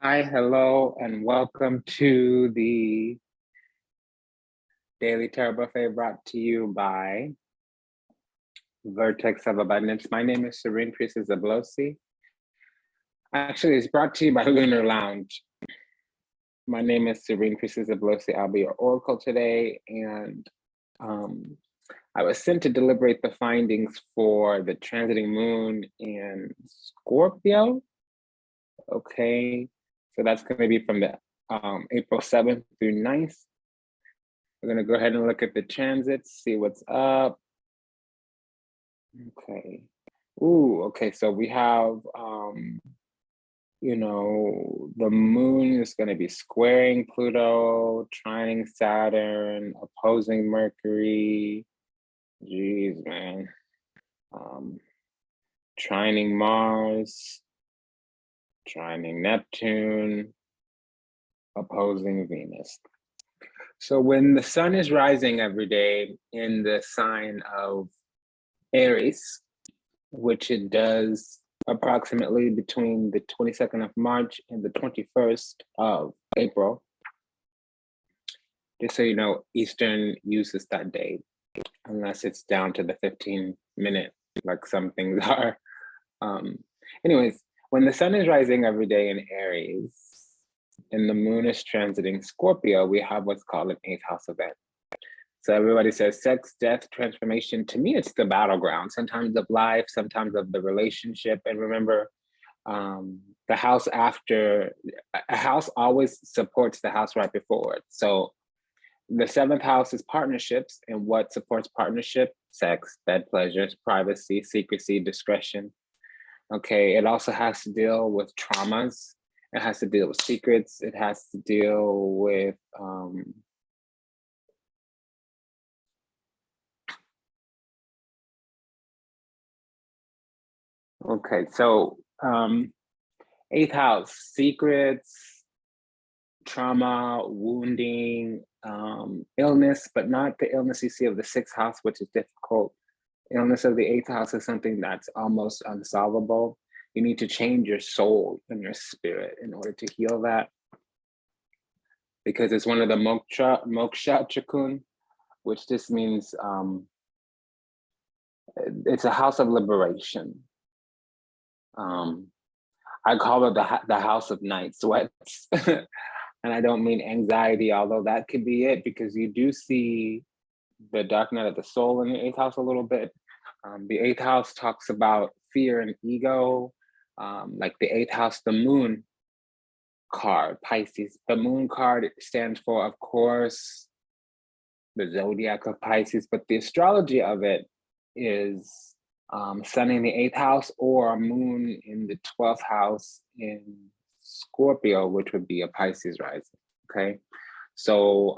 Hi, hello, and welcome to the Daily Tarot Buffet brought to you by Vertex of Abundance. My name is Serene Priestess Zablosi. Actually, it's brought to you by Lunar Lounge. My name is Serene Priestess Zablosi. I'll be your oracle today, and I was sent to deliberate the findings for the transiting moon in Scorpio. Okay, so that's going to be from the April 7th through 9th. We're going to go ahead and look at the transits, see what's up. Okay. Ooh, okay. So we have, the moon is going to be squaring Pluto, trining Saturn, opposing Mercury. Jeez, man. Trining Mars, trining Neptune, opposing Venus. So when the sun is rising every day in the sign of Aries, which it does approximately between the 22nd of March and the 21st of April, just so you know, Eastern uses that date, unless it's down to the 15-minute, like some things are. Anyways, when the sun is rising every day in Aries, and the moon is transiting Scorpio, we have what's called an 8th house event. So everybody says sex, death, transformation. To me, it's the battleground, sometimes of life, sometimes of the relationship. And remember, the house after, a house always supports the house right before it. So the 7th house is partnerships, and what supports partnership? Sex, bed pleasures, privacy, secrecy, discretion. Okay, it also has to deal with traumas. It has to deal with secrets. It has to deal with okay, so 8th house, secrets, trauma, wounding, illness, but not the illness you see of the 6th house, which is difficult. Illness of the 8th house is something that's almost unsolvable. You need to change your soul and your spirit in order to heal that, because it's one of the moksha chakun, which just means it's a house of liberation. I call it the house of night sweats. And I don't mean anxiety, although that could be it, because you do see the dark night of the soul in the 8th house a little bit. The 8th house talks about fear and ego, like the 8th house, the moon card, Pisces. The moon card stands for, of course, the zodiac of Pisces, but the astrology of it is sun in the 8th house or moon in the 12th house in Scorpio, which would be a Pisces rising. Okay, so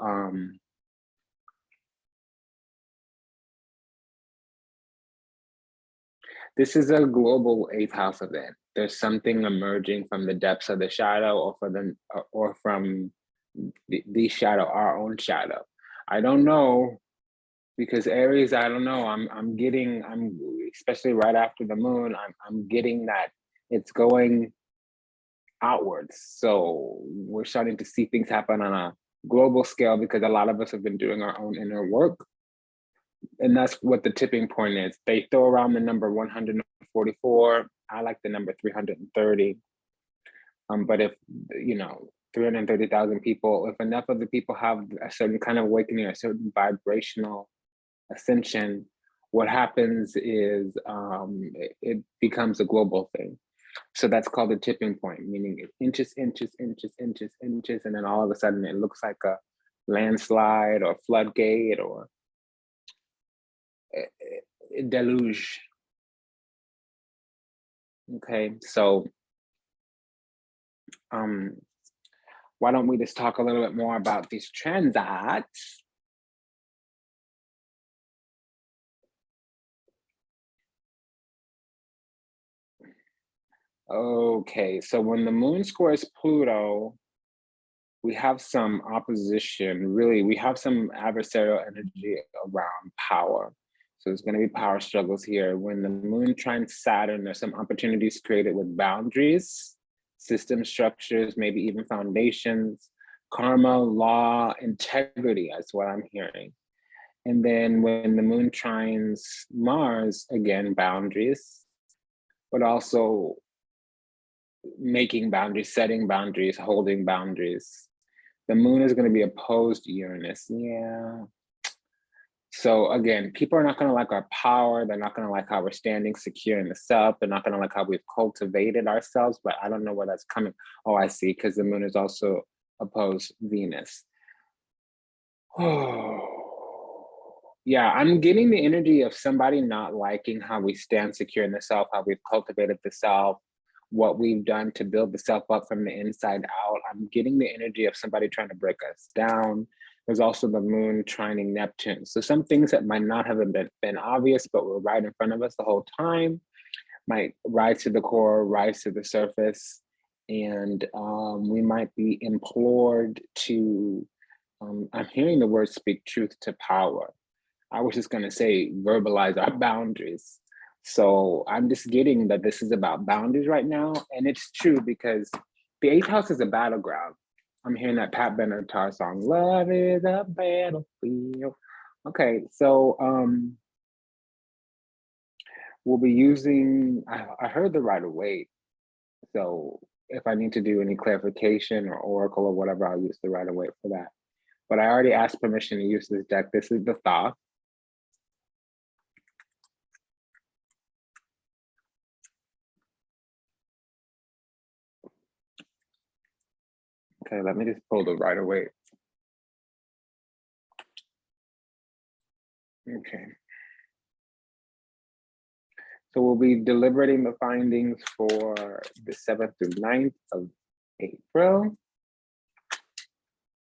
this is a global 8th house event. There's something emerging from the depths of the shadow, or from the shadow, our own shadow. I don't know, because Aries, I don't know. I'm especially right after the moon. I'm getting that it's going outwards. So we're starting to see things happen on a global scale, because a lot of us have been doing our own inner work. And that's what the tipping point is. They throw around the number 144. I like the number 330. But if, 330,000 people, if enough of the people have a certain kind of awakening, a certain vibrational ascension, what happens is it becomes a global thing. So that's called the tipping point, meaning it inches, and then all of a sudden it looks like a landslide or floodgate or a deluge. Okay, so why don't we just talk a little bit more about these transits? Okay, so when the moon squares Pluto, we have some opposition. Really, we have some adversarial energy around power. So there's going to be power struggles here. When the moon trines Saturn, there's some opportunities created with boundaries, system structures, maybe even foundations, karma, law, integrity, that's what I'm hearing. And then when the moon trines Mars, again, boundaries, but also making boundaries, setting boundaries, holding boundaries. The moon is going to be opposed to Uranus. Yeah. So again, people are not going to like our power. They're not going to like how we're standing secure in the self. They're not going to like how we've cultivated ourselves, but I don't know where that's coming. Oh, I see, because the moon is also opposed Venus. Oh, yeah, I'm getting the energy of somebody not liking how we stand secure in the self, how we've cultivated the self, what we've done to build the self up from the inside out. I'm getting the energy of somebody trying to break us down. There's also the moon trining Neptune. So some things that might not have been obvious, but were right in front of us the whole time, might rise to the core, rise to the surface. And we might be implored to, I'm hearing the word speak truth to power. I was just gonna say verbalize our boundaries. So I'm just getting that this is about boundaries right now. And it's true because the 8th house is a battleground. I'm hearing that Pat Benatar song, Love is a Battlefield. Okay, so we'll be using, I heard the Rider-Waite. So if I need to do any clarification or oracle or whatever, I'll use the Rider-Waite for that. But I already asked permission to use this deck. This is the Thoth. Okay, let me just pull the Rider-Waite. Okay. So we'll be deliberating the findings for the 7th through 9th of April.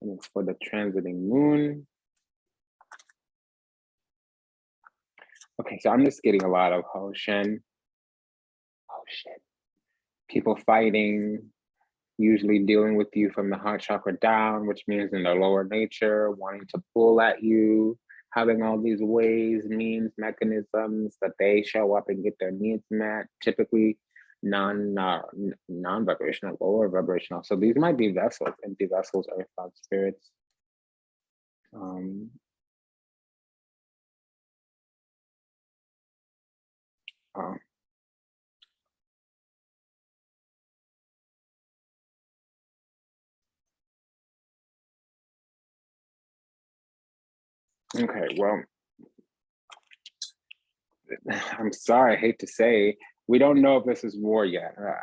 And it's for the transiting moon. Okay, so I'm just getting a lot of Hoshen. Oh shit. People fighting, usually dealing with you from the heart chakra down, which means in their lower nature, wanting to pull at you, having all these ways, means, mechanisms that they show up and get their needs met, typically non-vibrational, lower vibrational. So these might be vessels, empty vessels, earthbound spirits. Okay, well, I'm sorry, I hate to say, we don't know if this is war yet. I'm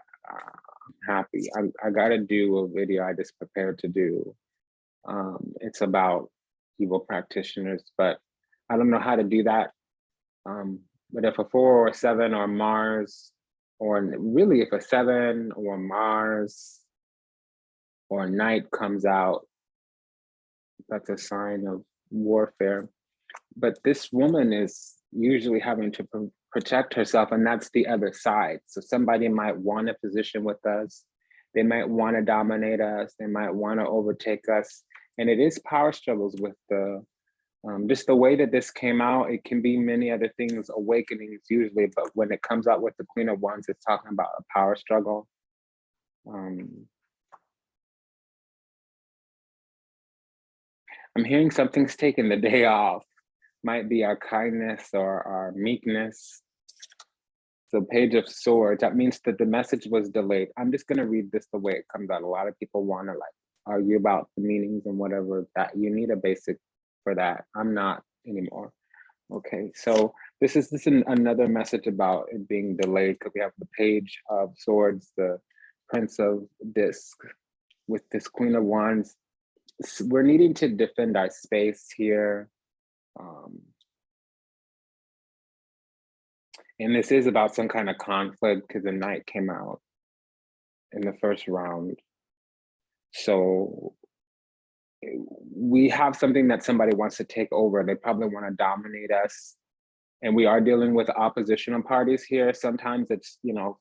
happy. I gotta do a video I just prepared to do. It's about evil practitioners, but I don't know how to do that. But if a 4 or a 7 or Mars, or really if a 7 or Mars or night comes out, that's a sign of warfare. But this woman is usually having to protect herself, and that's the other side. So somebody might want a position with us. They might want to dominate us. They might want to overtake us. And it is power struggles with the, just the way that this came out. It can be many other things, awakenings usually, but when it comes out with the Queen of Wands, it's talking about a power struggle. I'm hearing something's taking the day off. Might be our kindness or our meekness. So Page of Swords, that means that the message was delayed. I'm just gonna read this the way it comes out. A lot of people wanna like argue about the meanings and whatever, that you need a basic for that. I'm not anymore. Okay, so this is another message about it being delayed, because we have the Page of Swords, the Prince of Disc with this Queen of Wands. We're needing to defend our space here. And this is about some kind of conflict because the Knight came out in the first round. So we have something that somebody wants to take over. They probably want to dominate us. And we are dealing with oppositional parties here. Sometimes it's, you know,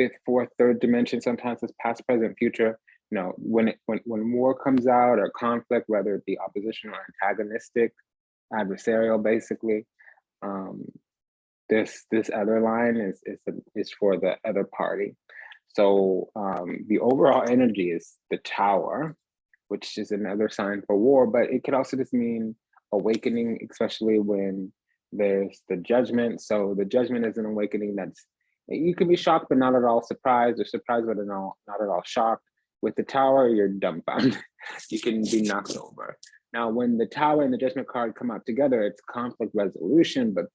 5th, 4th, 3rd dimension. Sometimes it's past, present, future. You know, when war comes out or conflict, whether it be oppositional or antagonistic, adversarial, basically, this other line is for the other party. So the overall energy is the Tower, which is another sign for war, but it could also just mean awakening, especially when there's the Judgment. So the Judgment is an awakening that's, you can be shocked, but not at all surprised, or surprised, but not at all shocked. With the Tower, you're dumbfounded. You can be knocked over. Now, when the Tower and the Judgment card come out together, it's conflict resolution, but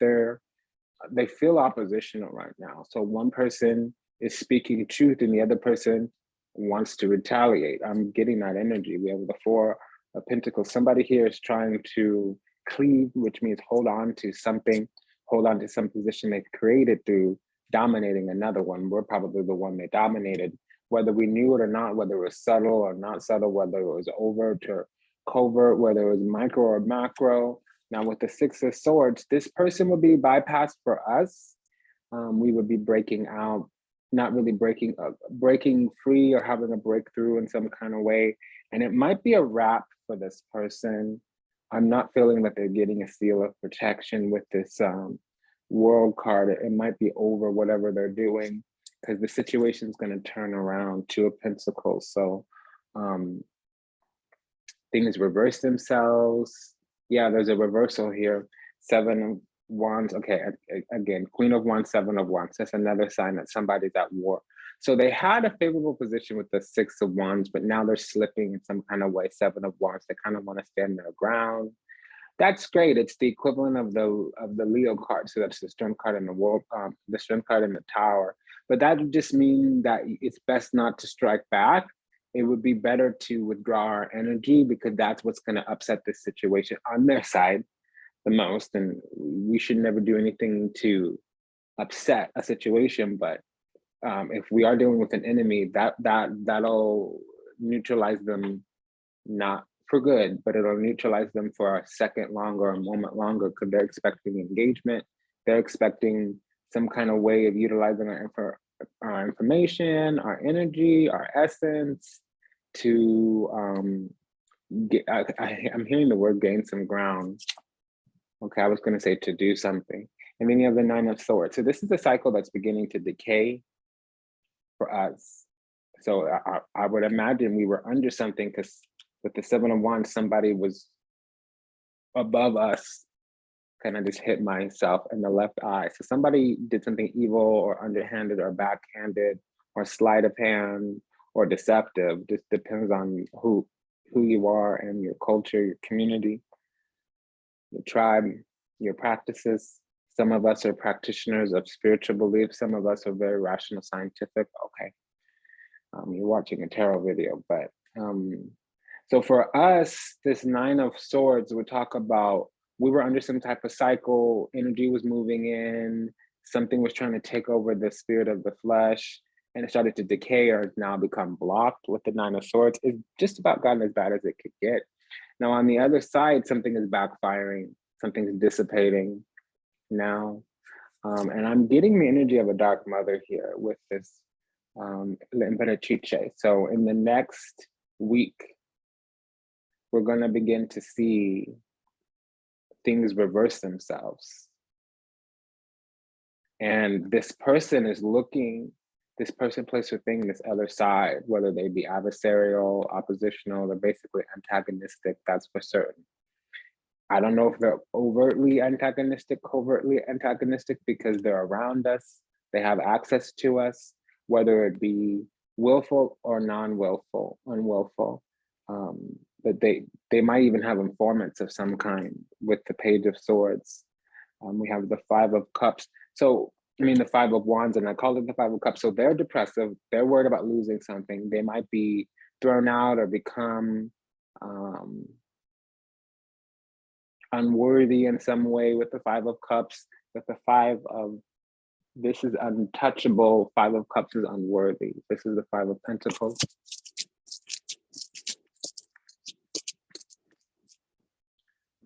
they feel oppositional right now. So one person is speaking truth and the other person wants to retaliate. I'm getting that energy. We have the Four of Pentacles. Somebody here is trying to cleave, which means hold on to something, hold on to some position they've created through dominating another one. We're probably the one they dominated, whether we knew it or not, whether it was subtle or not subtle, whether it was overt or covert, whether it was micro or macro. Now with the Six of Swords, this person would be bypassed for us. We would be breaking out, not really breaking free or having a breakthrough in some kind of way. And it might be a wrap for this person. I'm not feeling that they're getting a seal of protection with this World card. It might be over whatever they're doing, because the situation is going to turn around. Two of Pentacles. So things reverse themselves. Yeah, there's a reversal here. Seven of Wands. Okay, again, Queen of Wands, Seven of Wands. That's another sign that somebody's at war. So they had a favorable position with the Six of Wands, but now they're slipping in some kind of way. Seven of Wands. They kind of want to stand their ground. That's great. It's the equivalent of the Leo card. So that's the Strength card in the World, the Strength card in the Tower. But that would just mean that it's best not to strike back. It would be better to withdraw our energy, because that's what's going to upset this situation on their side the most. And we should never do anything to upset a situation. But if we are dealing with an enemy, that'll neutralize them, not for good, but it'll neutralize them for a second longer, a moment longer, because they're expecting engagement. They're expecting some kind of way of utilizing our information, our energy, our essence to I'm hearing the word gain some ground. Okay, I was going to say to do something. And then you have the Nine of Swords. So this is a cycle that's beginning to decay for us. So I would imagine we were under something, because with the Seven of Wands, somebody was above us. Kind of just hit myself in the left eye. So somebody did something evil or underhanded or backhanded or sleight of hand or deceptive. Just depends on who you are and your culture, your community, your tribe, your practices. Some of us are practitioners of spiritual beliefs. Some of us are very rational, scientific. Okay, you're watching a tarot video, but so for us, this Nine of Swords would talk about, we were under some type of cycle, energy was moving in, something was trying to take over the spirit of the flesh, and it started to decay or now become blocked with the Nine of Swords. It's just about gotten as bad as it could get. Now on the other side, something is backfiring, something's dissipating now. And I'm getting the energy of a dark mother here with this Imperatrice. So in the next week, we're going to begin to see things reverse themselves. And this person is looking, this person, place, or thing, this other side, whether they be adversarial, oppositional, they're basically antagonistic, that's for certain. I don't know if they're overtly antagonistic, covertly antagonistic, because they're around us, they have access to us, whether it be willful or non-willful, unwillful. But they might even have informants of some kind with the Page of Swords. We have the Five of Cups. So, I mean, the Five of Wands, and I call it the Five of Cups. So they're depressive. They're worried about losing something. They might be thrown out or become unworthy in some way with the Five of Cups. With the Five of, this is untouchable. Five of Cups is unworthy. This is the Five of Pentacles.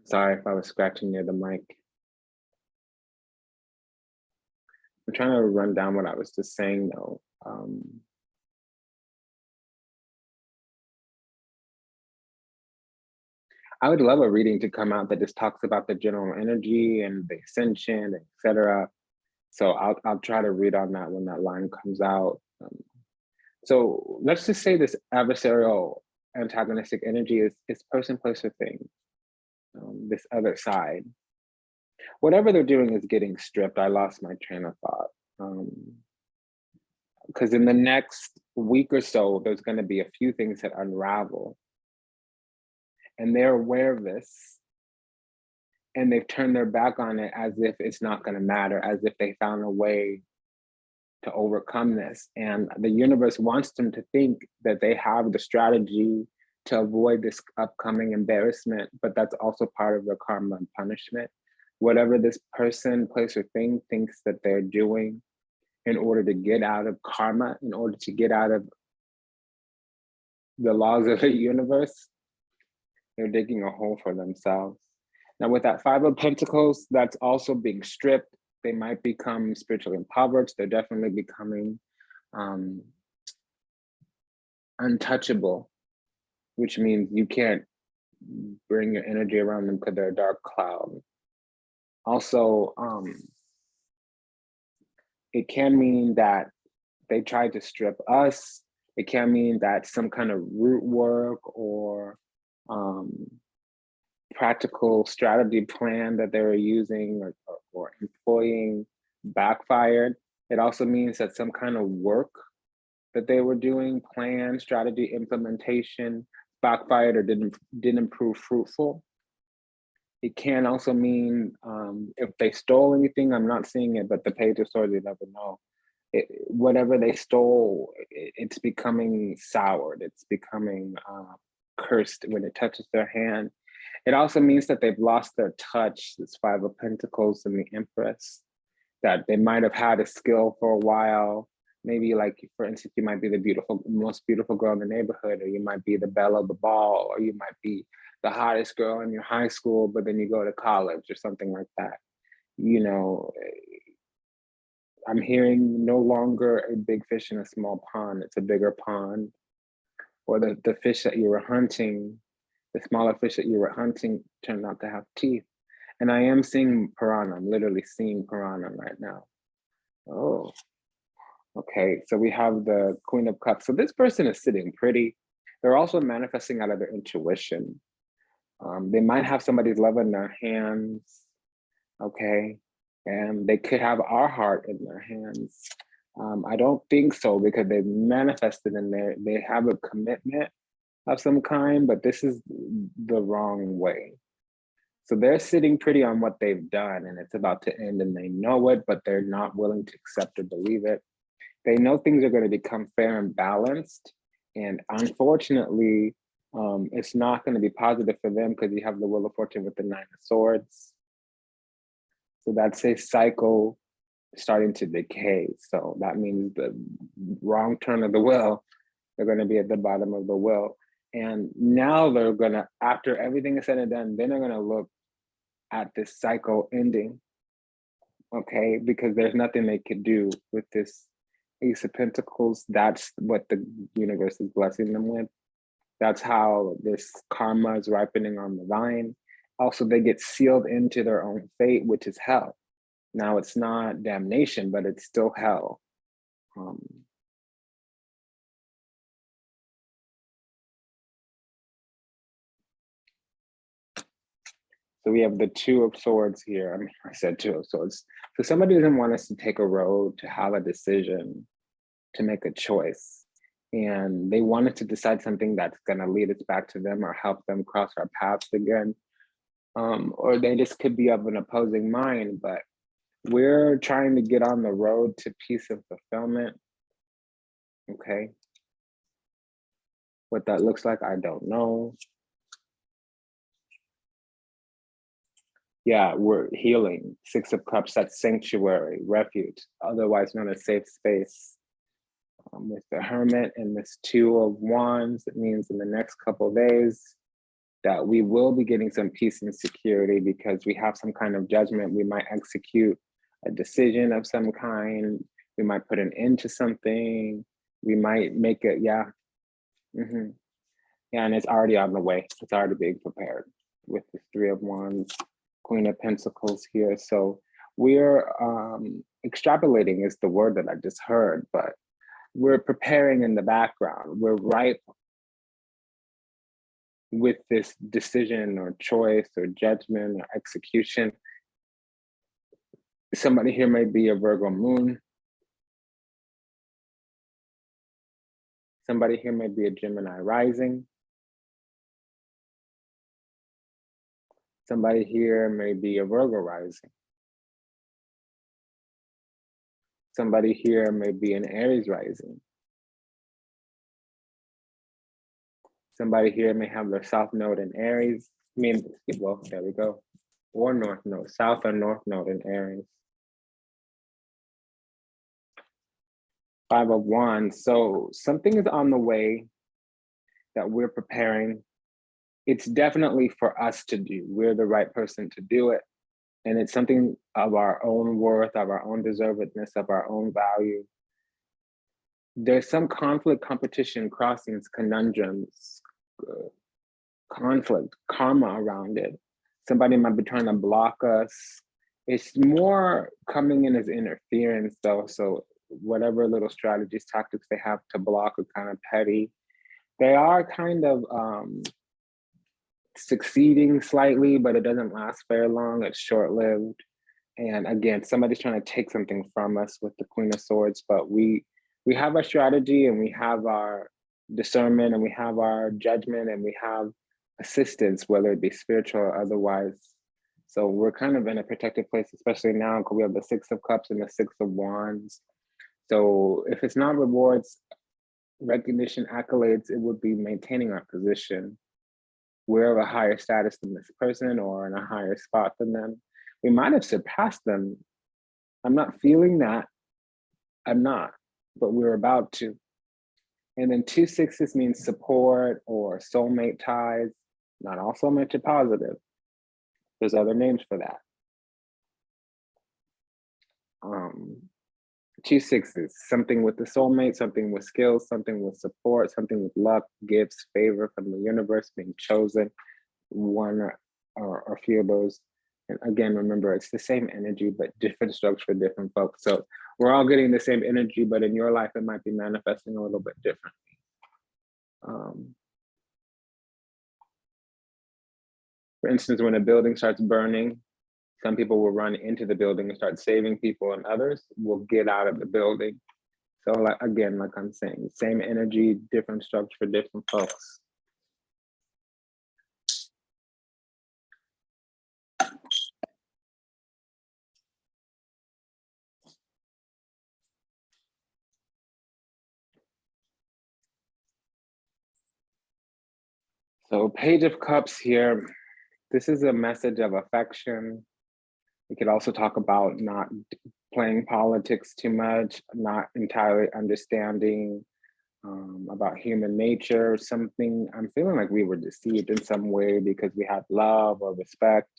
Sorry if I was scratching near the mic. I'm trying to run down what I was just saying though. I would love a reading to come out that just talks about the general energy and the ascension, etc. So I'll try to read on that when that line comes out. So let's just say this adversarial antagonistic energy is person, place, or thing, this other side. Whatever they're doing is getting stripped. I lost my train of thought. Because in the next week or so, there's going to be a few things that unravel. And they're aware of this. And they've turned their back on it as if it's not going to matter, as if they found a way to overcome this. And the universe wants them to think that they have the strategy to avoid this upcoming embarrassment, but that's also part of their karma and punishment. Whatever this person, place, or thing thinks that they're doing in order to get out of karma, in order to get out of the laws of the universe, they're digging a hole for themselves. Now with that Five of Pentacles, that's also being stripped. They might become spiritually impoverished. They're definitely becoming untouchable, which means you can't bring your energy around them because they're a dark cloud. Also, it can mean that they tried to strip us. It can mean that some kind of root work or practical strategy plan that they were using or employing backfired. It also means that some kind of work that they were doing, plan, strategy, implementation, backfired or didn't prove fruitful. It can also mean if they stole anything, I'm not seeing it, but the Page of Swords, you never know. Whatever they stole, it's becoming soured. It's becoming cursed when it touches their hand. It also means that they've lost their touch, this Five of Pentacles and the Empress, that they might have had a skill for a while. Maybe like, for instance, you might be the most beautiful girl in the neighborhood, or you might be the belle of the ball, or you might be the hottest girl in your high school, but then you go to college or something like that. You know, I'm hearing no longer a big fish in a small pond, it's a bigger pond. Or the fish that you were hunting, the smaller fish that you were hunting turned out to have teeth. And I am seeing piranha, I'm literally seeing piranha right now. Oh, okay, so we have the Queen of Cups. So this person is sitting pretty. They're also manifesting out of their intuition. They might have somebody's love in their hands, okay? And they could have our heart in their hands. I don't think so because they've manifested in there. They have a commitment of some kind, but this is the wrong way. So they're sitting pretty on what they've done and it's about to end and they know it, but they're not willing to accept or believe it. They know things are going to become fair and balanced. And unfortunately, it's not going to be positive for them because you have the Wheel of Fortune with the Nine of Swords. So that's a cycle starting to decay. So that means the wrong turn of the wheel, they're going to be at the bottom of the wheel. And now they're going to, after everything is said and done, then they're going to look at this cycle ending, okay? Because there's nothing they could do with this Ace of Pentacles. That's what the universe is blessing them with. That's how this karma is ripening on the vine. Also, they get sealed into their own fate, which is hell. Now, it's not damnation, but it's still hell. So we have the Two of Swords here. I mean, I said Two of Swords. So somebody doesn't want us to take a road, to have a decision, to make a choice. And they wanted to decide something that's going to lead us back to them or help them cross our paths again. Or they just could be of an opposing mind, but we're trying to get on the road to peace and fulfillment. Okay. What that looks like, I don't know. Yeah, we're healing. Six of Cups, that's sanctuary, refuge, otherwise known as safe space. With the Hermit and this Two of Wands, it means in the next couple of days that we will be getting some peace and security because we have some kind of judgment. We might execute a decision of some kind. We might put an end to something. We might make it, yeah. Yeah, and it's already on the way. It's already being prepared with the Three of Wands, Queen of Pentacles here. So we're extrapolating is the word that I just heard, but we're preparing in the background. We're ripe with this decision or choice or judgment or execution. Somebody here may be a Virgo moon. Somebody here may be a Gemini rising. Somebody here may be a Virgo rising. Somebody here may be an Aries rising. Somebody here may have their South Node in Aries. Well, there we go. Or North Node, South or North Node in Aries. Five of Wands. So something is on the way that we're preparing. It's definitely for us to do. We're the right person to do it. And it's something of our own worth, of our own deservedness, of our own value. There's some conflict, competition, crossings, conundrums, conflict, karma around it. Somebody might be trying to block us. It's more coming in as interference though. So whatever little strategies, tactics they have to block are kind of petty. They are kind of succeeding slightly, but it doesn't last very long. It's short-lived. And again, somebody's trying to take something from us with the Queen of Swords, but we have our strategy and we have our discernment and we have our judgment and we have assistance, whether it be spiritual or otherwise. So we're kind of in a protected place, especially now because we have the Six of Cups and the Six of Wands. So if it's not rewards, recognition, accolades, it would be maintaining our position. We're of a higher status than this person or in a higher spot than them. We might have surpassed them. I'm not feeling that. I'm not, but we're about to. And then 2 6s means support or soulmate ties. Not all soulmates are positive. There's other names for that. 2 6s, something with the soulmate, something with skills, something with support, something with luck, gifts, favor from the universe, being chosen, one or a few of those. And again, remember, it's the same energy, but different strokes for different folks. So we're all getting the same energy, but in your life, it might be manifesting a little bit differently. For instance, when a building starts burning, some people will run into the building and start saving people, and others will get out of the building. So like, again, like I'm saying, same energy, different strokes for different folks. So Page of Cups here, this is a message of affection. We could also talk about not playing politics too much, not entirely understanding about human nature, something. I'm feeling like we were deceived in some way because we had love or respect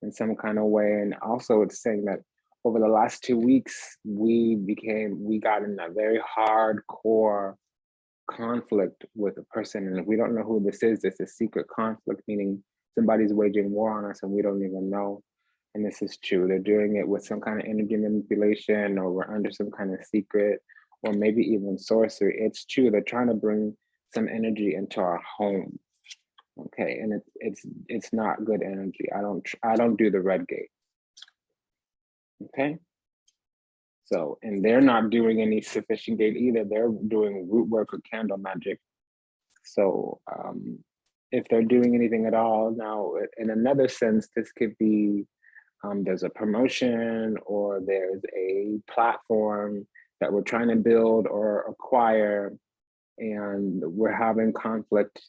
in some kind of way. And also it's saying that over the last 2 weeks, we got in a very hardcore conflict with a person. And if we don't know who this is a secret conflict, meaning somebody's waging war on us and we don't even know. And this is true. They're doing it with some kind of energy manipulation, or we're under some kind of secret, or maybe even sorcery. It's true. They're trying to bring some energy into our home. Okay, and it's not good energy. I don't do the red gate. Okay. So, and they're not doing any sufficient gate either. They're doing root work or candle magic. So if they're doing anything at all, now in another sense, this could be there's a promotion or there's a platform that we're trying to build or acquire, and we're having conflict.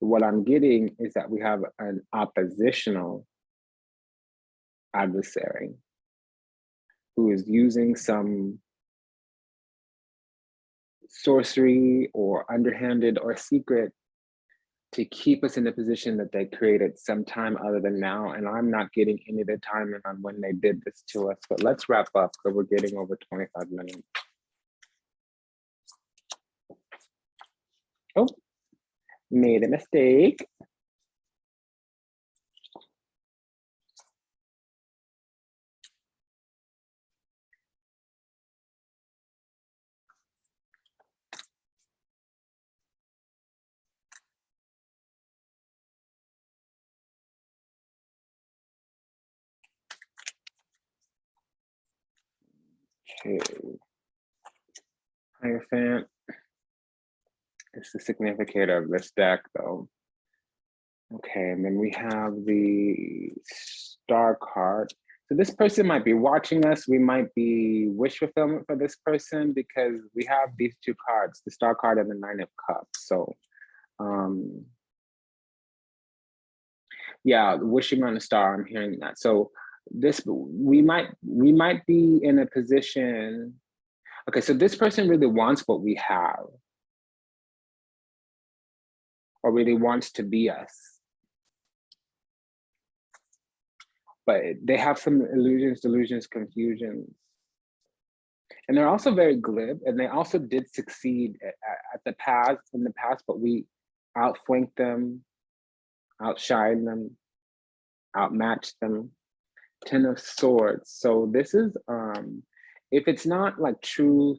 What I'm getting is that we have an oppositional adversary who is using some sorcery or underhanded or secret to keep us in the position that they created sometime other than now. And I'm not getting any of the timing on when they did this to us, but let's wrap up because we're getting over 25 minutes. Oh, made a mistake. Okay. Hierophant is the significator of this deck, though. Okay, and then we have the star card. So this person might be watching us. We might be wish fulfillment for this person because we have these two cards, the star card and the Nine of Cups. So yeah, wishing on a star, I'm hearing that. So this, we might be in a position. Okay, so this person really wants what we have, or really wants to be us. But they have some illusions, delusions, confusions. And they're also very glib, and they also did succeed in the past, but we outflanked them, outshined them, outmatched them. 10 of Swords. So this is, if it's not like truth,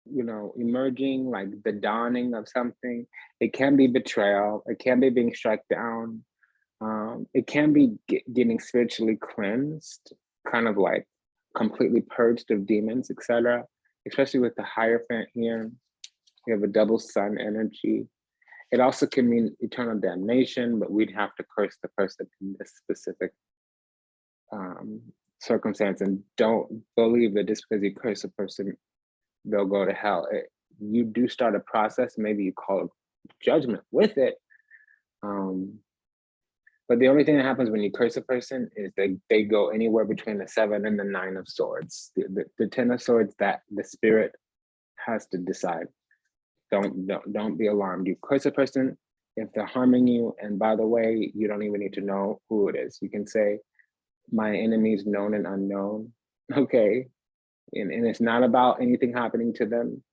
you know, emerging, like the dawning of something, it can be betrayal, it can be being struck down, it can be getting spiritually cleansed, kind of like completely purged of demons, etc. Especially with the Hierophant here, we have a double sun energy. It also can mean eternal damnation, but we'd have to curse the person in this specific circumstance. And don't believe that just because you curse a person, they'll go to hell. You do start a process, maybe you call it judgment with it. But the only thing that happens when you curse a person is they go anywhere between the 7 and the 9 of Swords. The 10 of Swords, that the spirit has to decide. Don't be alarmed. You curse a person if they're harming you, and by the way, you don't even need to know who it is. You can say, my enemies known and unknown. Okay, and it's not about anything happening to them.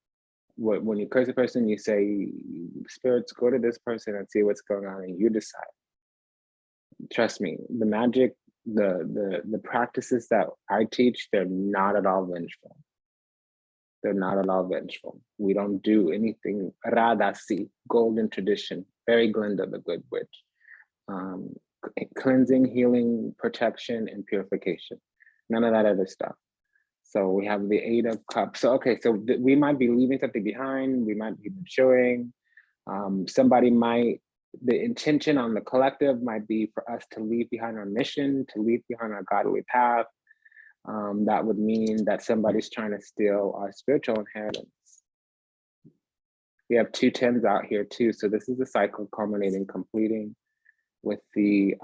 When you curse a person, you say, spirits, go to this person and see what's going on, and you decide. Trust me, the magic, the practices that I teach, they're not at all vengeful. They're not at all vengeful. We don't do anything radasi, golden tradition, very Glinda, the good witch. Cleansing, healing, protection, and purification. None of that other stuff. So we have the 8 of Cups. So, okay, so we might be leaving something behind. We might be maturing. Somebody might, the intention on the collective might be for us to leave behind our mission, to leave behind our godly path. That would mean that somebody's trying to steal our spiritual inheritance. We have 2 10s out here too. So this is a cycle culminating, completing with the,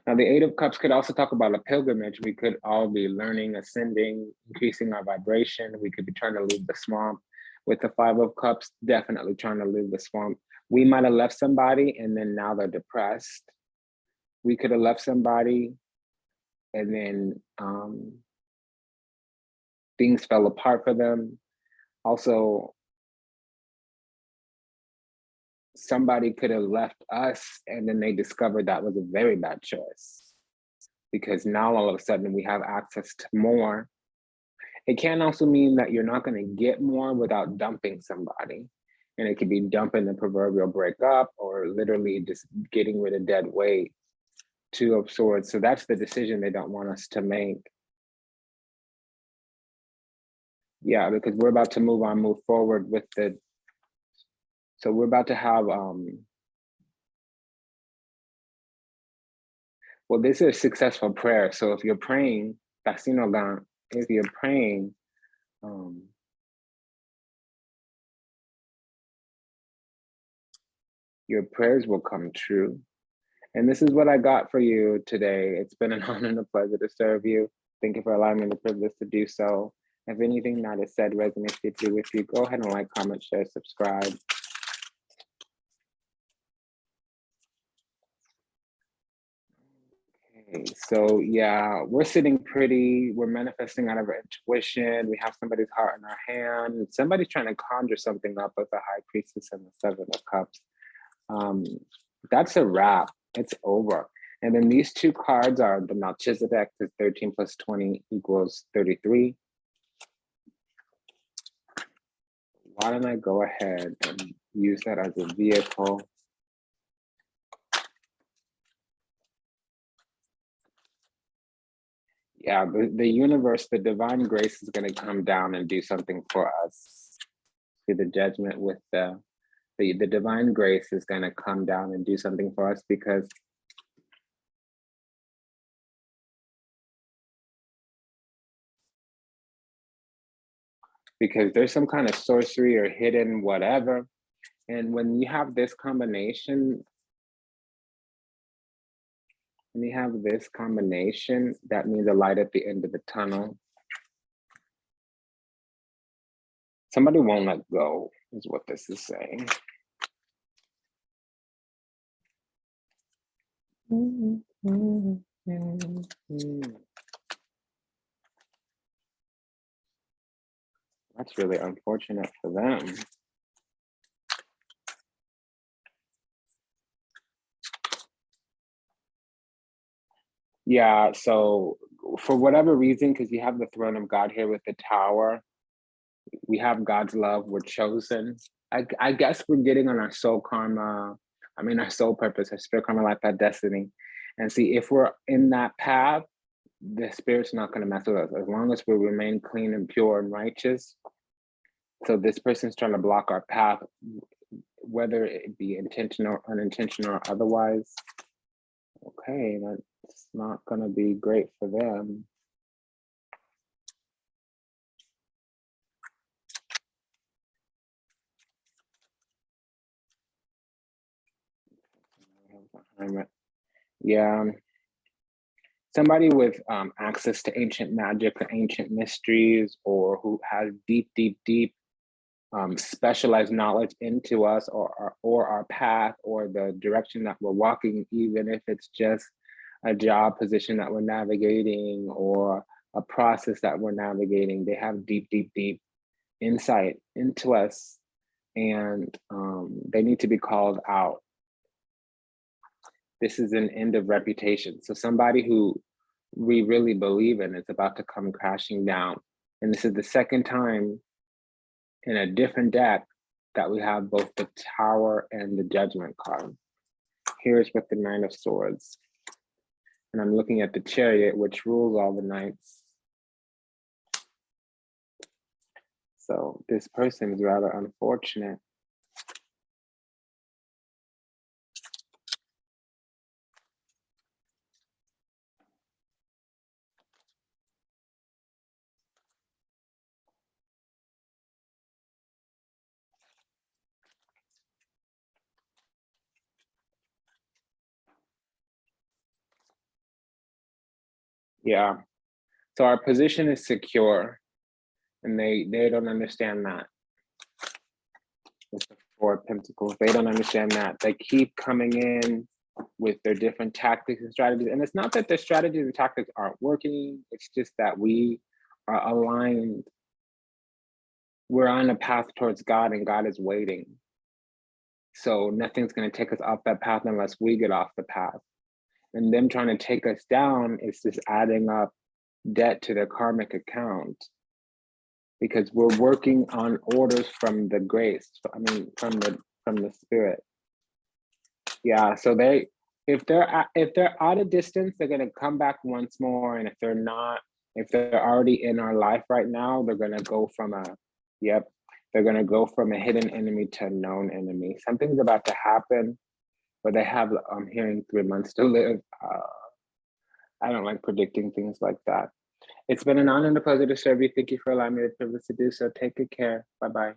now the 8 of Cups could also talk about a pilgrimage. We could all be learning, ascending, increasing our vibration. We could be trying to leave the swamp. With the 5 of Cups, definitely trying to leave the swamp. We might have left somebody and then now they're depressed. We could have left somebody and then things fell apart for them. Also, somebody could have left us and then they discovered that was a very bad choice, because now all of a sudden we have access to more. It can also mean that you're not going to get more without dumping somebody. And it could be dumping the proverbial breakup or literally just getting rid of dead weight. 2 of Swords. So that's the decision they don't want us to make. Yeah, because we're about to move forward with the, so we're about to have, well, this is a successful prayer. So if you're praying, if you're praying, your prayers will come true. And this is what I got for you today. It's been an honor and a pleasure to serve you. Thank you for allowing me the privilege to do so. If anything that is said resonates deeply with you, go ahead and like, comment, share, subscribe. Okay, so yeah, we're sitting pretty, we're manifesting out of our intuition. We have somebody's heart in our hand. Somebody's trying to conjure something up with the High Priestess and the 7 of Cups. That's a wrap. It's over. And then these 2 cards are the Melchizedek, the 13 plus 20 equals 33. Why don't I go ahead and use that as a vehicle? Yeah, the universe, the divine grace is going to come down and do something for us. See the judgment with the divine grace is going to come down and do something for us because there's some kind of sorcery or hidden whatever. And when you have this combination, that means a light at the end of the tunnel. Somebody won't let go, is what this is saying. That's really unfortunate for them. Yeah, so for whatever reason, because you have the throne of God here with the tower, we have God's love, we're chosen. I guess we're getting on our soul karma, our soul purpose, our spirit karma, life, that destiny. And see, if we're in that path, the spirit's not going to mess with us as long as we remain clean and pure and righteous. So this person's trying to block our path, whether it be intentional, unintentional, or otherwise. Okay, that's not going to be great for them. Yeah, somebody with access to ancient magic or ancient mysteries, or who has deep specialized knowledge into us or our path or the direction that we're walking, even if it's just a job position that we're navigating or a process that we're navigating. They have deep insight into us, and they need to be called out. This is an end of reputation. So somebody who we really believe in is about to come crashing down. And this is the second time in a different deck that we have both the Tower and the Judgment card. Here's with the Nine of Swords. And I'm looking at the Chariot, which rules all the knights. So this person is rather unfortunate. Yeah. So our position is secure, and they don't understand that. With the Four of Pentacles, they don't understand that. They keep coming in with their different tactics and strategies. And it's not that their strategies and tactics aren't working. It's just that we are aligned. We're on a path towards God, and God is waiting. So nothing's going to take us off that path unless we get off the path. And them trying to take us down is just adding up debt to their karmic account, because we're working on orders from the grace. From the spirit. Yeah. So if they're out of distance, they're going to come back once more. And if they're not, if they're already in our life right now, they're going to go from they're going to go from a hidden enemy to a known enemy. Something's about to happen, but they have, I'm hearing 3 months to live. I don't like predicting things like that. It's been an honor and a pleasure to serve you. Thank you for allowing me the privilege to do so. Take good care. Bye-bye.